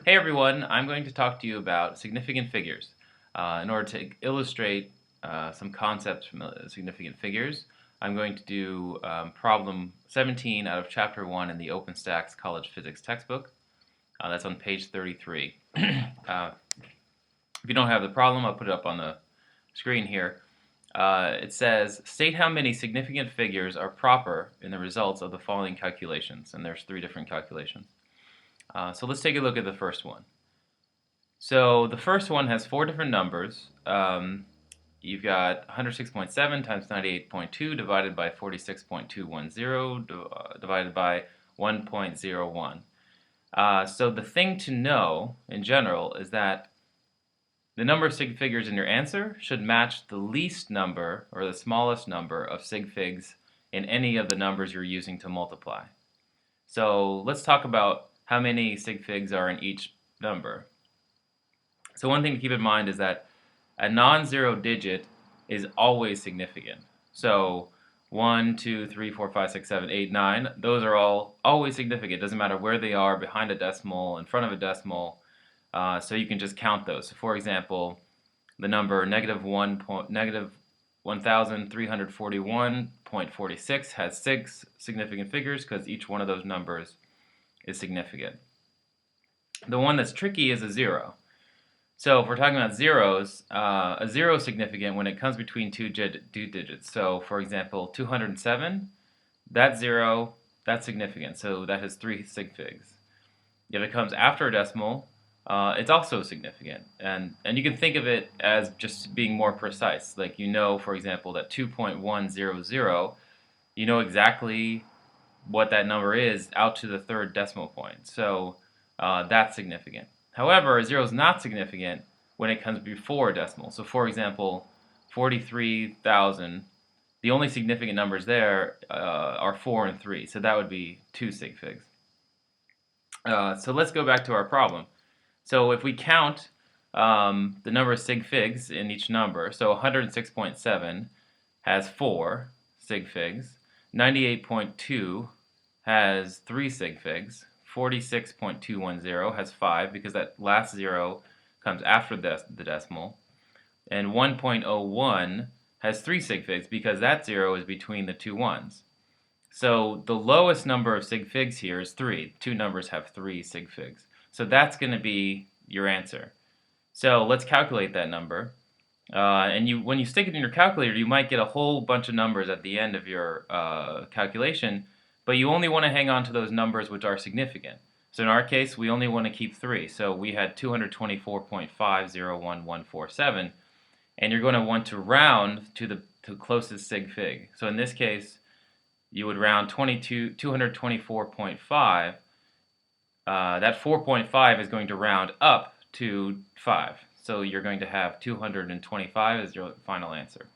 Hey everyone, I'm going to talk to you about significant figures. In order to illustrate some concepts from significant figures, I'm going to do problem 17 out of chapter 1 in the OpenStax College Physics textbook. That's on page 33. If you don't have the problem, I'll put it up on the screen here. It says, state how many significant figures are proper in the results of the following calculations. And there's 3 different calculations. So let's take a look at the first one. So the first one has 4 different numbers. You've got 106.7 times 98.2 divided by 46.210 divided by 1.01. So the thing to know in general is that the number of sig figures in your answer should match the least number or the smallest number of sig figs in any of the numbers you're using to multiply. So let's talk about how many sig figs are in each number. So one thing to keep in mind is that a non-zero digit is always significant. So 1, 2, 3, 4, 5, 6, 7, 8, 9, those are all always significant. It doesn't matter where they are, behind a decimal, in front of a decimal, so you can just count those. So for example, the number negative 1,341.46 has 6 significant figures because each one of those numbers is significant. The one that's tricky is a 0. So if we're talking about zeros, a 0 is significant when it comes between two digits. So for example, 207, that 0, that's significant. So that has 3 sig figs. If it comes after a decimal, it's also significant. And you can think of it as just being more precise. Like you know, for example, that 2.100, you know exactly what that number is out to the 3rd decimal point. So that's significant. However, a 0 is not significant when it comes before a decimal. So for example, 43,000, the only significant numbers there are 4 and 3. So that would be 2 sig figs. So let's go back to our problem. So if we count the number of sig figs in each number, so 106.7 has 4 sig figs, 98.2 has 3 sig figs, 46.210 has 5 because that last 0 comes after the decimal, and 1.01 has 3 sig figs because that 0 is between the two ones. So the lowest number of sig figs here is 3. Two numbers have 3 sig figs. So that's going to be your answer. So let's calculate that number. And when you stick it in your calculator, you might get a whole bunch of numbers at the end of your calculation, but you only want to hang on to those numbers which are significant. So in our case, we only want to keep 3. So we had 224.501147, and you're going to want to round to the closest sig fig. So in this case, you would round 224.5. That 4.5 is going to round up to 5. So you're going to have 225 as your final answer.